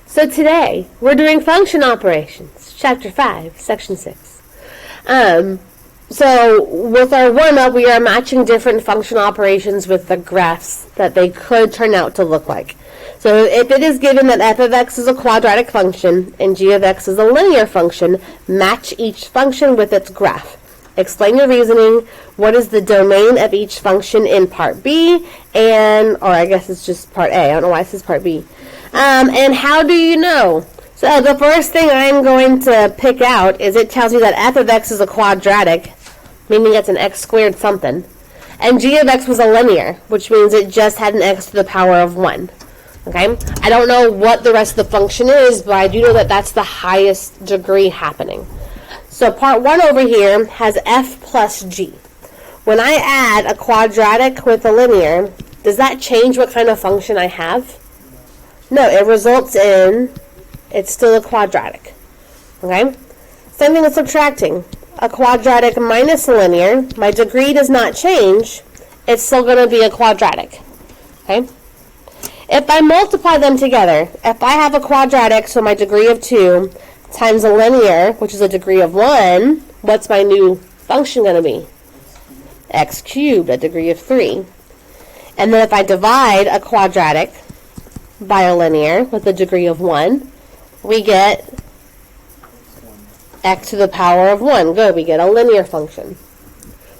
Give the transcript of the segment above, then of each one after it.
So today, we're doing function operations, Chapter 5, Section 6. So with our warm-up, we are matching different function operations with the graphs that they could turn out to look like. So if it is given that f of x is a quadratic function and g of x is a linear function, match each function with its graph. Explain your reasoning. What is the domain of each function in part B? Or I guess it's just part A. I don't know why it says part B. And how do you know? So the first thing I'm going to pick out is it tells you that f of x is a quadratic, meaning it's an x squared something. And g of x was a linear, which means it just had an x to the power of 1. Okay? I don't know what the rest of the function is, but I do know that that's the highest degree happening. So part 1 over here has f plus g. When I add a quadratic with a linear, does that change what kind of function I have? No, it results in it's still a quadratic. Okay? Same thing with subtracting. A quadratic minus a linear, my degree does not change. It's still going to be a quadratic. Okay? If I multiply them together, if I have a quadratic, so my degree of 2, times a linear, which is a degree of 1, what's my new function going to be? X cubed, a degree of 3. And then if I divide a quadratic by a linear with a degree of 1, we get x to the power of 1. Good, we get a linear function.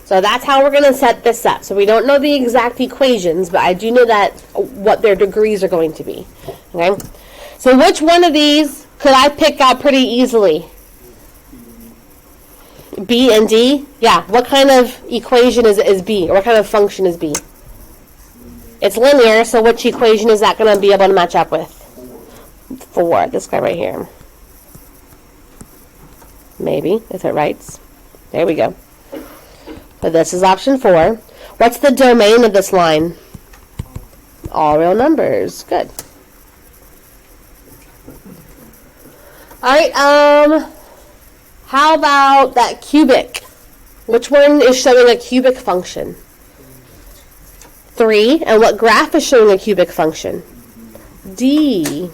So that's how we're going to set this up. So we don't know the exact equations, but I do know that what their degrees are going to be. Okay? So which one of these could I pick out pretty easily? B and D? Yeah, what kind of equation is B? Or what kind of function is B? It's linear, so which equation is that going to be able to match up with? 4, this guy right here. Maybe, if it writes. There we go. But this is option 4. What's the domain of this line? All real numbers. Good. Alright, how about that cubic? Which one is showing a cubic function? 3. And what graph is showing a cubic function? D.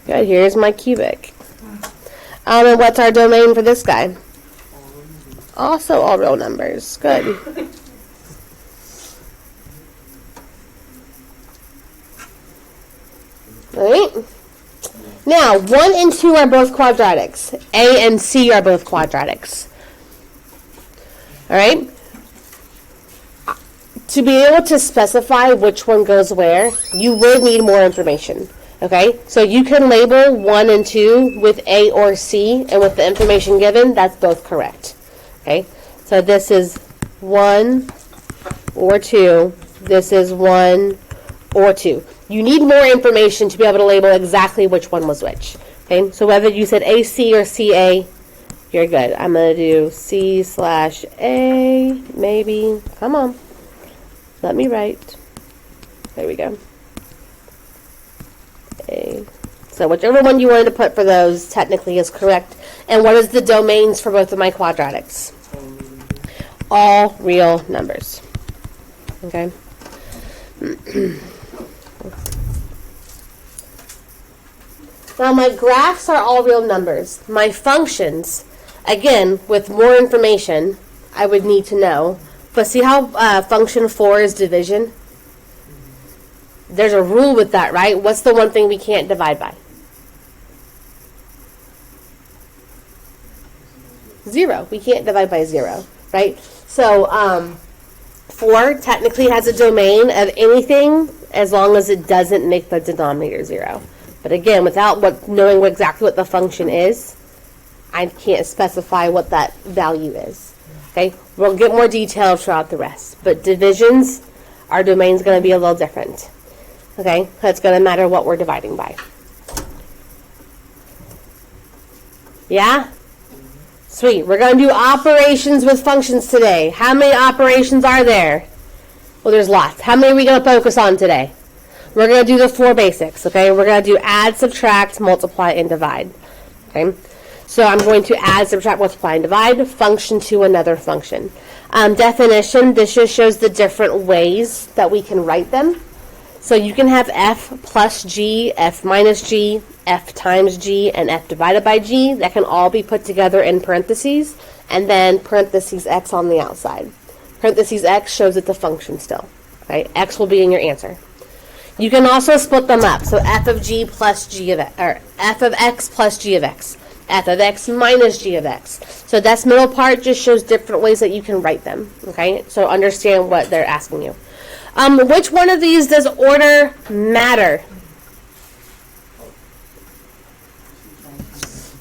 Good, here's my cubic. And what's our domain for this guy? Also all real numbers. Good. Alright. Now, 1 and 2 are both quadratics. A and C are both quadratics. Alright? To be able to specify which one goes where, you would need more information. Okay? So you can label 1 and 2 with A or C, and with the information given, that's both correct. Okay? So this is 1 or 2. This is 1 or 2. You need more information to be able to label exactly which one was which. Okay? So whether you said AC or CA, you're good. I'm going to do C/A, maybe. Come on. Let me write. There we go. A. So whichever one you wanted to put for those technically is correct. And what is the domains for both of my quadratics? All real numbers. Okay? Now my graphs are all real numbers. My functions, again, with more information, I would need to know. But see how function 4 is division? There's a rule with that, right? What's the one thing we can't divide by? 0. We can't divide by 0, right? So 4 technically has a domain of anything as long as it doesn't make the denominator 0. But again, without knowing exactly what the function is, I can't specify what that value is. Okay? We'll get more detail throughout the rest. But divisions, our domain's going to be a little different. Okay? So it's going to matter what we're dividing by. Yeah? Sweet. We're going to do operations with functions today. How many operations are there? Well, there's lots. How many are we going to focus on today? We're going to do the 4 basics, okay? We're going to do add, subtract, multiply, and divide. Okay? So I'm going to add, subtract, multiply, and divide function to another function. Definition, this just shows the different ways that we can write them. So you can have f plus g, f minus g, f times g, and f divided by g. That can all be put together in parentheses, and then parentheses x on the outside. Parentheses x shows it's a function still. Right? X will be in your answer. You can also split them up. So f of g plus g of x, or f of x plus g of x, f of x minus g of x. So this middle part just shows different ways that you can write them. Okay, so understand what they're asking you. Which one of these does order matter?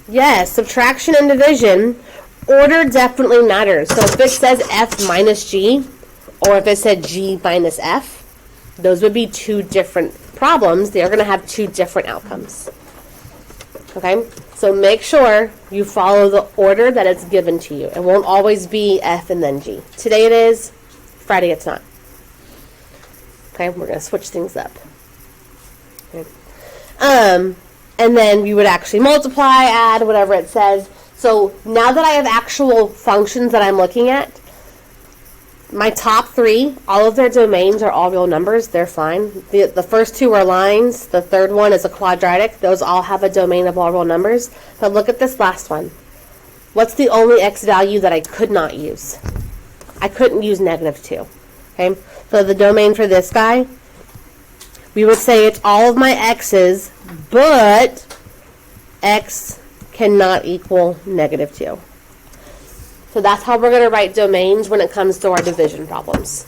Yes, subtraction and division. Order definitely matters. So if it says f minus g, or if it said g minus f, those would be two different problems. They're going to have two different outcomes. Okay, so make sure you follow the order that it's given to you. It won't always be f and then g. Today it is, Friday it's not. Okay, we're going to switch things up. Okay. And then you would actually multiply, add, whatever it says. So now that I have actual functions that I'm looking at, my top three, all of their domains are all real numbers. They're fine. The first two are lines. The third one is a quadratic. Those all have a domain of all real numbers. But look at this last one. What's the only x value that I could not use? I couldn't use -2. Okay, so the domain for this guy, we would say it's all of my x's, but x cannot equal -2. So that's how we're going to write domains when it comes to our division problems.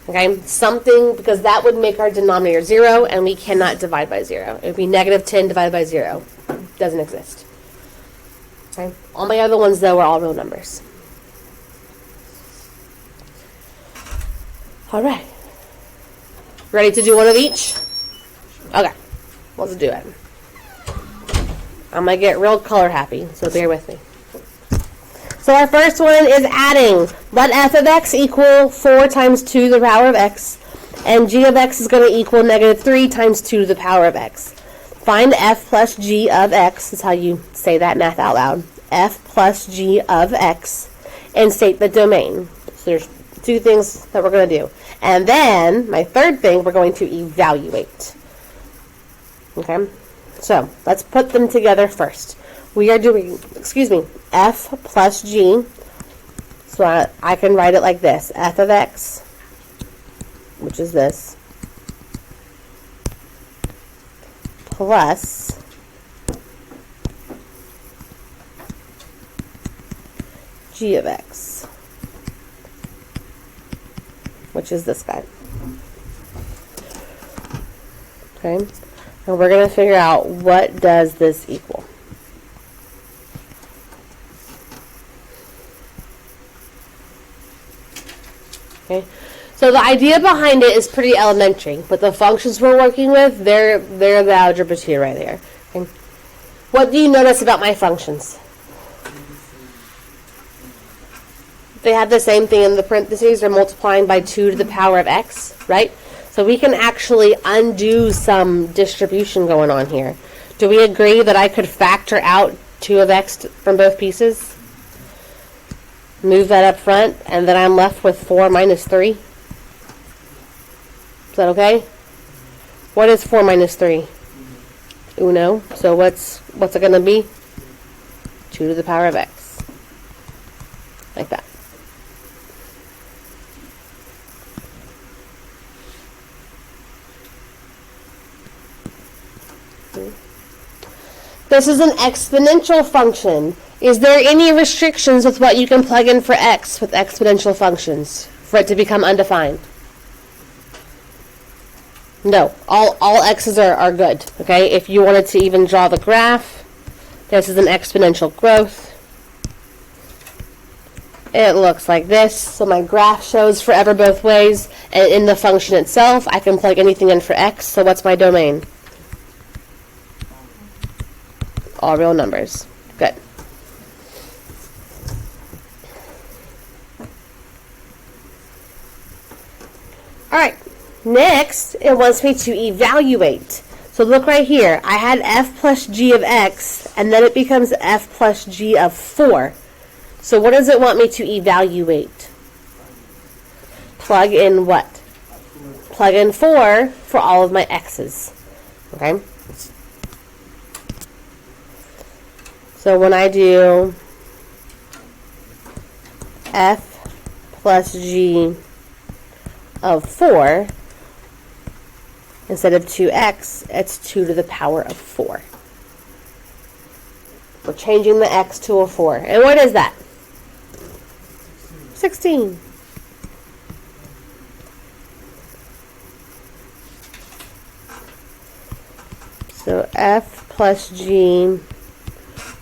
Okay, something, because that would make our denominator 0, and we cannot divide by 0. It would be -10 divided by 0. Doesn't exist. Okay, all my other ones, though, are all real numbers. All right. Ready to do one of each? Okay, let's do it. I'm going to get real color happy, so bear with me. So our first one is adding. Let f of x equal 4 times 2 to the power of x, and g of x is going to equal -3 times 2 to the power of x. Find f plus g of x, is how you say that math out loud, f plus g of x, and state the domain. So there's two things that we're going to do. And then, my third thing, we're going to evaluate. Okay? So, let's put them together first. We are doing, f plus g. So I can write it like this. F of x, which is this, plus g of x, which is this guy. Okay? And we're going to figure out what does this equal. Okay, so the idea behind it is pretty elementary, but the functions we're working with, they're the algebra 2 right there. Okay. What do you notice about my functions? They have the same thing in the parentheses. They're multiplying by 2 to the power of x, right? So we can actually undo some distribution going on here. Do we agree that I could factor out 2 of x from both pieces? Move that up front, and then I'm left with 4 minus 3. Is that okay? What is 4 minus 3? Uno. So what's it going to be? 2 to the power of x. Like that. This is an exponential function. Is there any restrictions with what you can plug in for x with exponential functions for it to become undefined? No. All x's are good. Okay? If you wanted to even draw the graph, this is an exponential growth. It looks like this. So my graph shows forever both ways. And in the function itself, I can plug anything in for x. So what's my domain? All real numbers. Good. All right. Next, it wants me to evaluate. So look right here. I had f plus g of x, and then it becomes f plus g of 4. So what does it want me to evaluate? Plug in what? plug in 4 for all of my x's. Okay? So when I do f plus g of 4, instead of 2x, it's 2 to the power of 4. We're changing the x to a 4. And what is that? 16. So f plus g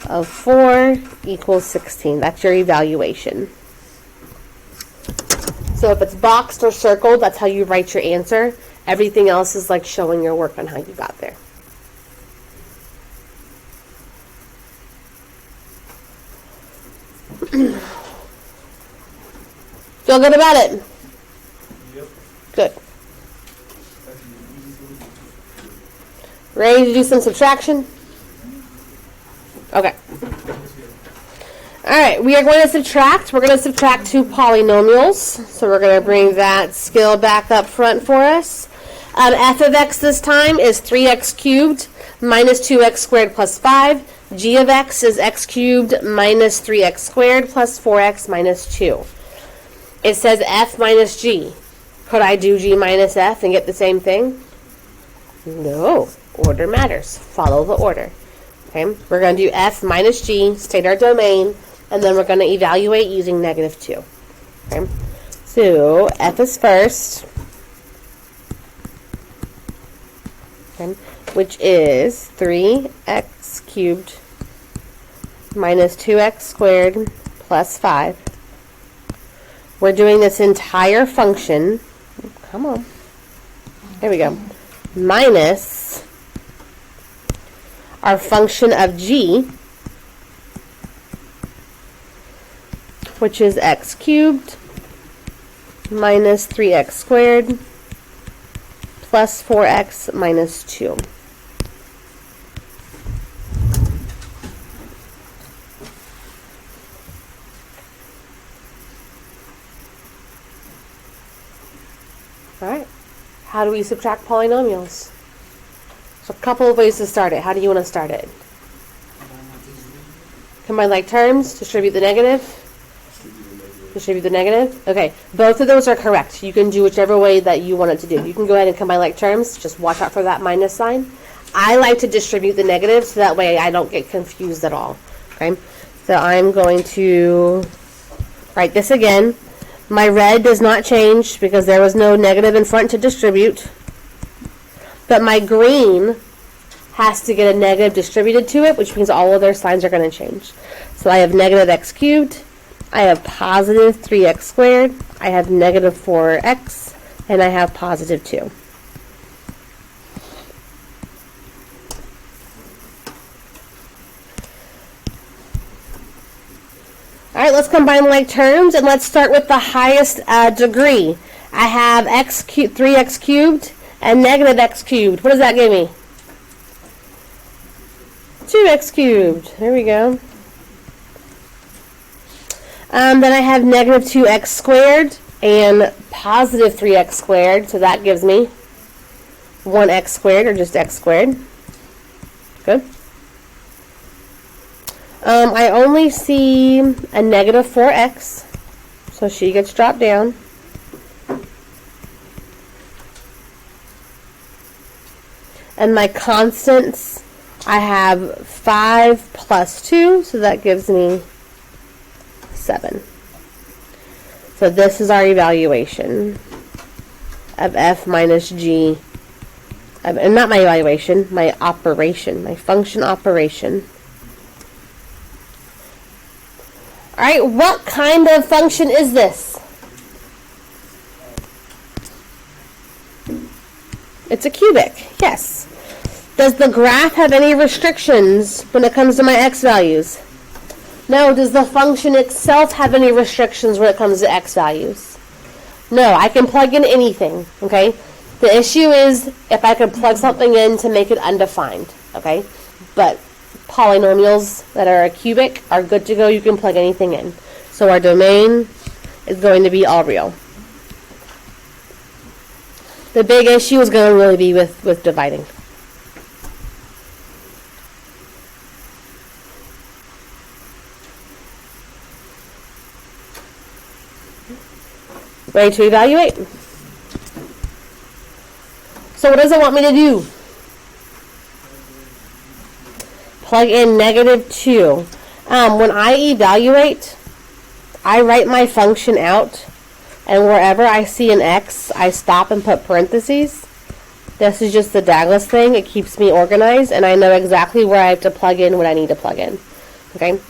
of 4 equals 16. That's your evaluation. So if it's boxed or circled, that's how you write your answer. Everything else is like showing your work on how you got there. Feel good about it? Yep. Good. Ready to do some subtraction? Okay. Alright, we are going to subtract. We're going to subtract 2 polynomials. So we're going to bring that skill back up front for us. F of x this time is 3x cubed minus 2x squared plus 5. G of x is x cubed minus 3x squared plus 4x minus 2. It says f minus g. Could I do g minus f and get the same thing? No. Order matters. Follow the order. Okay, we're going to do f minus g, state our domain, and then we're going to evaluate using negative 2. Okay, so f is first, okay, which is 3x cubed minus 2x squared plus 5. We're doing this entire function, come on, there we go, minus our function of g, which is x cubed minus 3x squared plus 4x minus 2. All right. How do we subtract polynomials? So a couple of ways to start it. How do you want to start it? Combine like terms, distribute the negative. Distribute the negative. Okay, both of those are correct. You can do whichever way that you want it to do. You can go ahead and combine like terms. Just watch out for that minus sign. I like to distribute the negative so that way I don't get confused at all. Okay, so I'm going to write this again. My red does not change because there was no negative in front to distribute. But my green has to get a negative distributed to it, which means all of their signs are going to change. So I have negative x cubed, I have positive 3x squared, I have negative 4x, and I have positive 2. All right, let's combine like terms, and let's start with the highest degree. I have 3x cubed and negative x cubed. What does that give me? 2x cubed. There we go. Then I have negative 2x squared and positive 3x squared, so that gives me 1x squared, or just x squared. Good. I only see a negative 4x, so she gets dropped down. And my constants, I have 5 plus 2, so that gives me 7. So this is our evaluation of f minus g. And not my evaluation, my operation, my function operation. All right, what kind of function is this? It's a cubic, yes. Does the graph have any restrictions when it comes to my x values? No. Does the function itself have any restrictions when it comes to x values? No, I can plug in anything, okay? The issue is if I can plug something in to make it undefined, okay? But polynomials that are a cubic are good to go. You can plug anything in. So our domain is going to be all real. The big issue is going to really be with dividing. Ready to evaluate? So what does it want me to do? Plug in -2. When I evaluate, I write my function out, and wherever I see an x, I stop and put parentheses. This is just the Douglas thing. It keeps me organized, and I know exactly where I have to plug in what I need to plug in. Okay?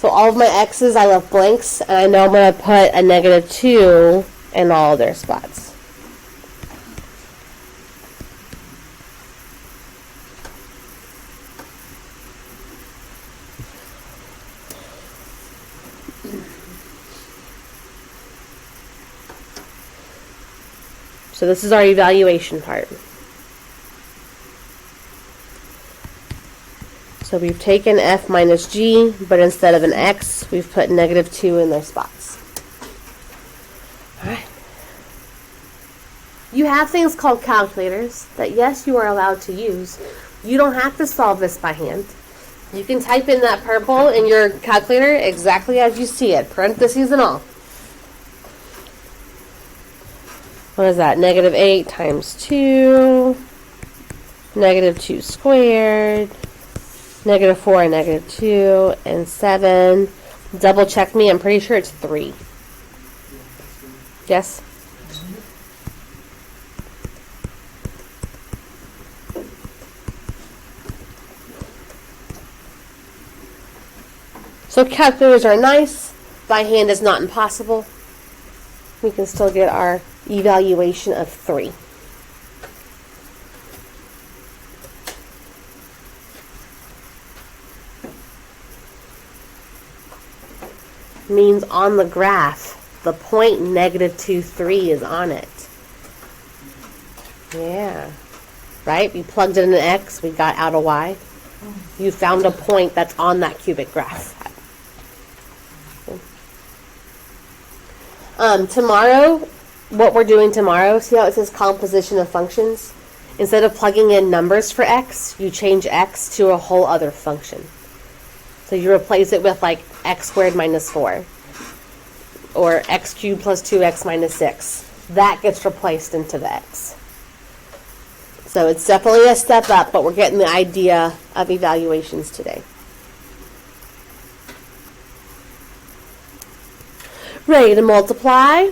So all of my x's, I left blanks, and I know I'm going to put a -2 in all of their spots. So this is our evaluation part. So we've taken f minus g, but instead of an x, we've put -2 in their spots. All right. You have things called calculators that, yes, you are allowed to use. You don't have to solve this by hand. You can type in that purple in your calculator exactly as you see it, parentheses and all. What is that? -8 times 2, -2 squared, -4 and -2, and 7. Double check me. I'm pretty sure it's 3. Yes? So calculators are nice. By hand is not impossible. We can still get our evaluation of 3. Means on the graph, the point -2, 3 is on it. Yeah. Right? We plugged in an x, we got out a y. You found a point that's on that cubic graph. Tomorrow, what we're doing tomorrow, see how it says composition of functions? Instead of plugging in numbers for x, you change x to a whole other function. So you replace it with like x squared minus 4 or x cubed plus 2x minus 6. That gets replaced into the x. So it's definitely a step up, but we're getting the idea of evaluations today. Ready to multiply?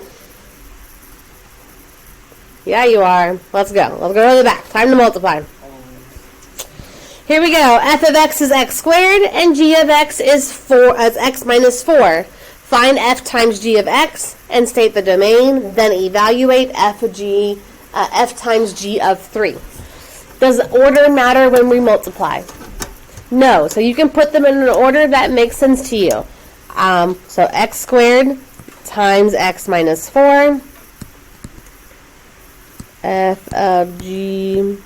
Yeah, you are. Let's go. Let's go to the back. Time to multiply. Here we go. F of x is x squared, and g of x is x minus 4. Find f times g of x and state the domain. Then evaluate f times g of 3. Does order matter when we multiply? No. So you can put them in an order that makes sense to you. So x squared times x minus 4. F of g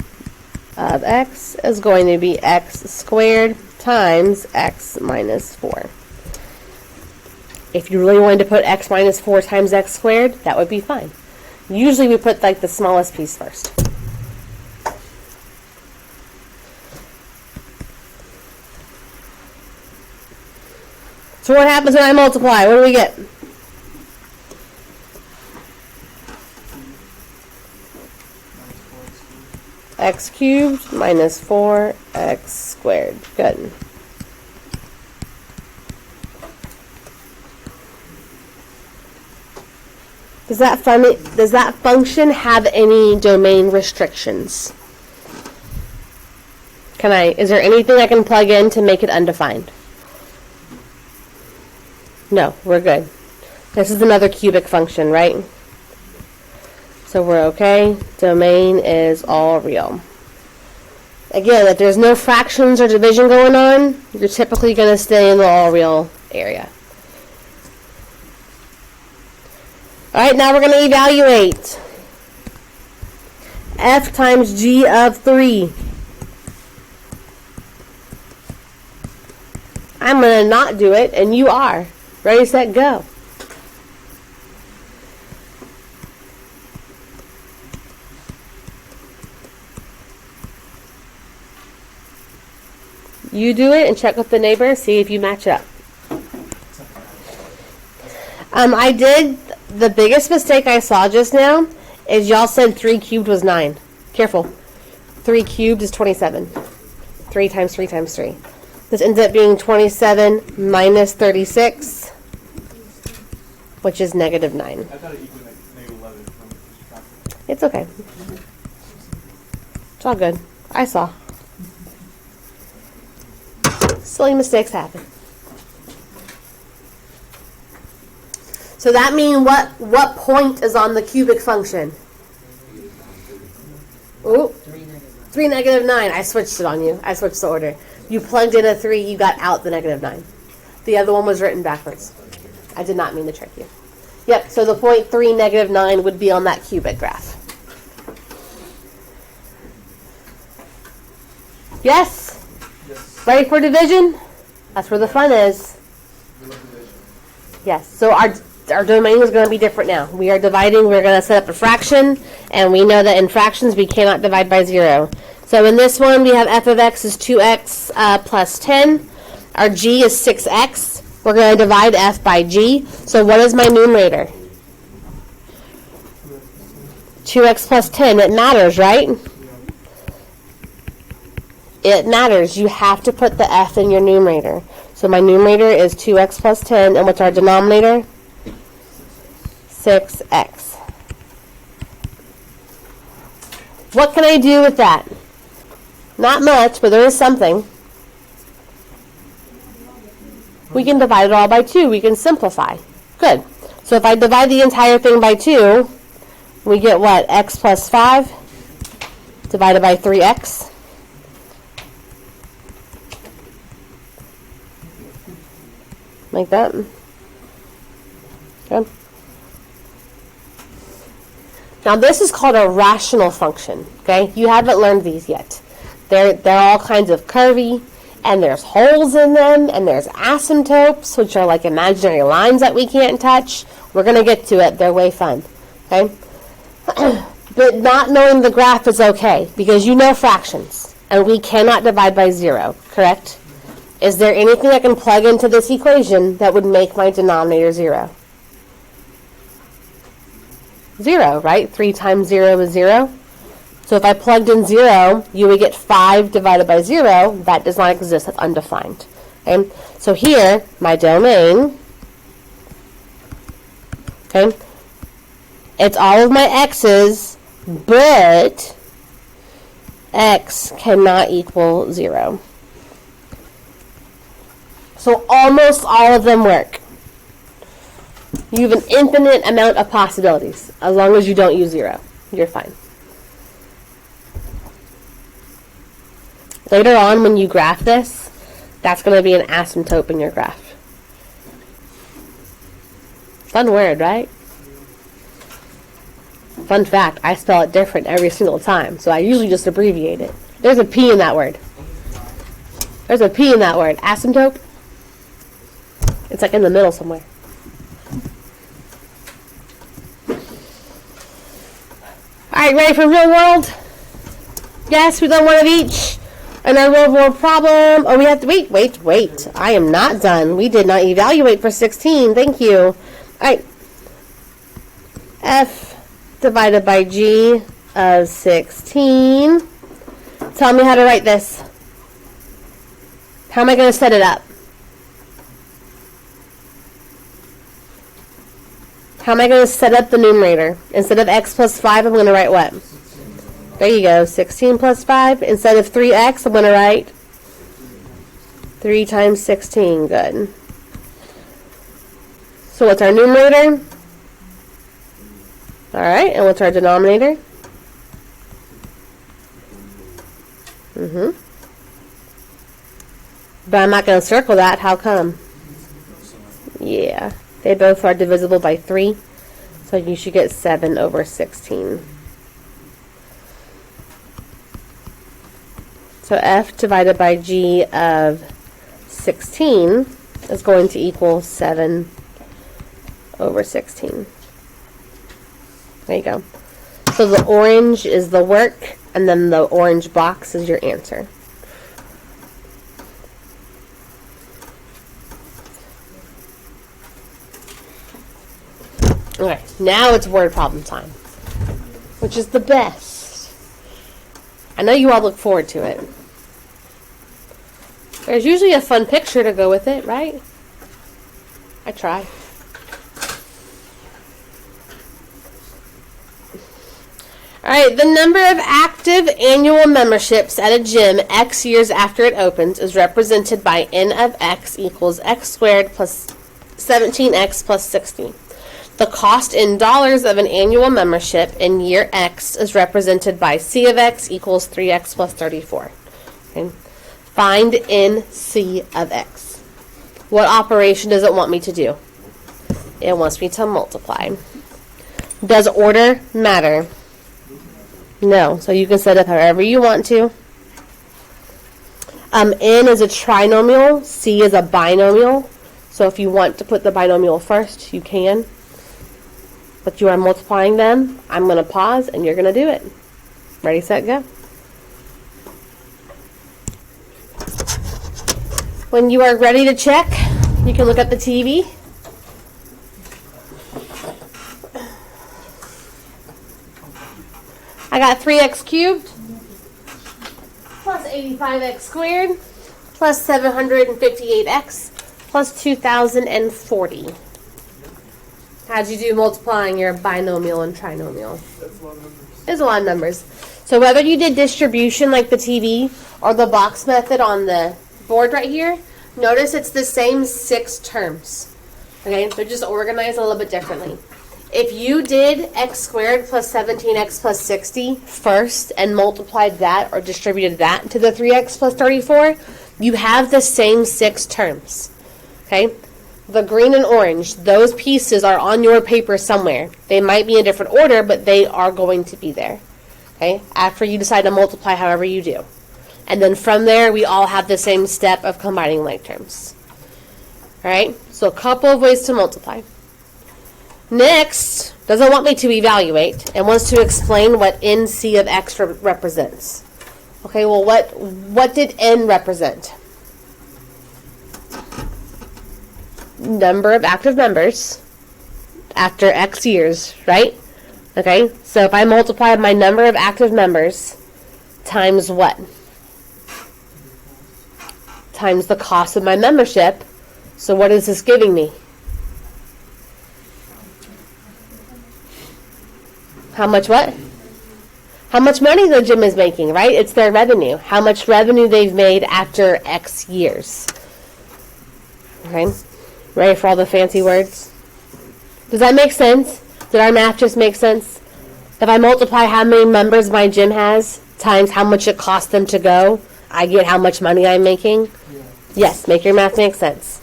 of x is going to be x squared times x minus 4. If you really wanted to put x minus 4 times x squared, that would be fine. Usually we put like the smallest piece first. So what happens when I multiply? What do we get? X cubed minus 4x squared. Good. Does that function have any domain restrictions? Is there anything I can plug in to make it undefined? No, we're good. This is another cubic function, right? So we're okay. Domain is all real. Again, if there's no fractions or division going on, you're typically going to stay in the all real area. All right, now we're going to evaluate f times g of 3. I'm going to not do it, and you are. Ready, set, go. You do it and check with the neighbor, see if you match up. I did, the biggest mistake I saw just now is y'all said 3 cubed was 9. Careful. 3 cubed is 27. 3 times 3 times 3. This ends up being 27 minus 36, which is negative 9. I thought it equaled negative 11. It's okay. It's all good. I saw. Silly mistakes happen. So that means what point is on the cubic function? Ooh, 3 negative 9. I switched it on you. I switched the order. You plugged in a 3, you got out the negative 9. The other one was written backwards. I did not mean to trick you. Yep, so the point 3 negative 9 would be on that cubic graph. Yes? Yes. Ready for division? That's where the fun is. Yes, so our domain is going to be different now. We are dividing, we're going to set up a fraction, and we know that in fractions we cannot divide by 0. So in this one we have f of x is 2x plus 10. Our g is 6x. We're going to divide f by g. So what is my numerator? 2x plus 10. It matters, right? It matters. You have to put the f in your numerator. So my numerator is 2x plus 10. And what's our denominator? 6x. What can I do with that? Not much, but there is something. We can divide it all by 2. We can simplify. Good. So if I divide the entire thing by 2, we get what? X plus 5 divided by 3x. Like that. Good. Now this is called a rational function. Okay? You haven't learned these yet. They're all kinds of curvy, and there's holes in them, and there's asymptotes, which are like imaginary lines that we can't touch. We're going to get to it. They're way fun. Okay? But not knowing the graph is okay, because you know fractions, and we cannot divide by 0, correct? Is there anything I can plug into this equation that would make my denominator 0? 0, right? 3 times 0 is 0. So if I plugged in 0, you would get 5 divided by 0. That does not exist. That's undefined. Okay? So here, my domain, okay, it's all of my x's, but x cannot equal 0. So almost all of them work. You have an infinite amount of possibilities. As long as you don't use 0, you're fine. Later on, when you graph this, that's going to be an asymptote in your graph. Fun word, right? Fun fact, I spell it different every single time, so I usually just abbreviate it. There's a P in that word. There's a P in that word. Asymptote. It's like in the middle somewhere. Alright, ready for real world? Yes, we've done one of each. And our real world problem. Oh, we have to wait. I am not done. We did not evaluate for 16. Thank you. Alright. F divided by G of 16. Tell me how to write this. How am I going to set it up? How am I going to set up the numerator? Instead of x plus 5, I'm going to write what? There you go, 16 plus 5. Instead of 3x, I'm going to write 3 times 16. Good. So what's our numerator? All right, and what's our denominator? But I'm not going to circle that. How come? Yeah, they both are divisible by 3. So you should get 7 over 16. So f divided by g of 16 is going to equal 7 over 16. There you go. So the orange is the work, and then the orange box is your answer. Okay, now it's word problem time, which is the best. I know you all look forward to it. There's usually a fun picture to go with it, right? I try. Alright, the number of active annual memberships at a gym X years after it opens is represented by N of X equals X squared plus 17X plus 16. The cost in dollars of an annual membership in year X is represented by C of X equals 3X plus 34. Okay. Find in C of X. What operation does it want me to do? It wants me to multiply. Does order matter? No. So you can set up however you want to. N is a trinomial. C is a binomial. So if you want to put the binomial first, you can. But you are multiplying them. I'm going to pause and you're going to do it. Ready, set, go. When you are ready to check, you can look at the TV. I got 3x cubed plus 85x squared plus 758x plus 2040. How'd you do multiplying your binomial and trinomial? That's a lot of numbers. It's a lot of numbers. So whether you did distribution like the TV or the box method on the board right here, notice it's the same 6 terms. Okay, they're just organized a little bit differently. If you did x squared plus 17x plus 60 first and multiplied that or distributed that to the 3x plus 34, you have the same 6 terms. Okay? The green and orange, those pieces are on your paper somewhere. They might be in different order, but they are going to be there. Okay? After you decide to multiply however you do. And then from there, we all have the same step of combining like terms. Alright? So a couple of ways to multiply. Next, doesn't want me to evaluate and wants to explain what NC of X represents. Okay, well, what did N represent? Number of active members after X years, right? Okay, so if I multiply my number of active members times what? Times the cost of my membership. So what is this giving me? How much what? How much money the gym is making, right? It's their revenue. How much revenue they've made after X years. Okay? Ready for all the fancy words? Does that make sense? Did our math just make sense? If I multiply how many members my gym has times how much it costs them to go, I get how much money I'm making? Yeah. Yes, make your math make sense.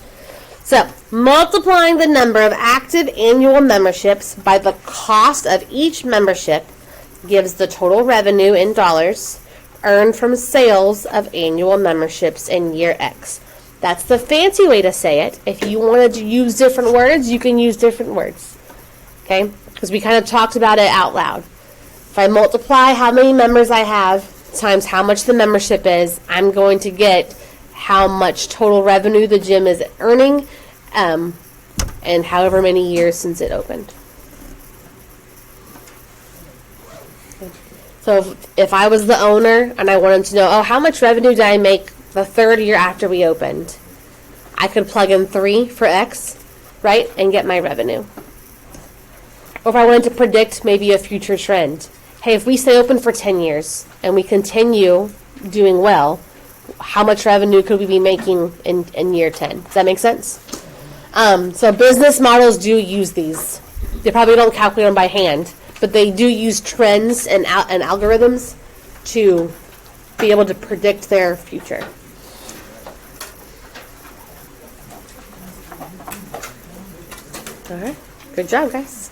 So, multiplying the number of active annual memberships by the cost of each membership gives the total revenue in dollars earned from sales of annual memberships in year X. That's the fancy way to say it. If you wanted to use different words, you can use different words. Okay? Because we kind of talked about it out loud. If I multiply how many members I have times how much the membership is, I'm going to get how much total revenue the gym is earning and however many years since it opened. So if I was the owner and I wanted to know, how much revenue did I make the 3rd year after we opened? I could plug in 3 for X, right, and get my revenue. Or if I wanted to predict maybe a future trend. Hey, if we stay open for 10 years and we continue doing well, how much revenue could we be making in year 10? Does that make sense? So business models do use these. They probably don't calculate them by hand, but they do use trends and algorithms to be able to predict their future. All right. Good job, guys.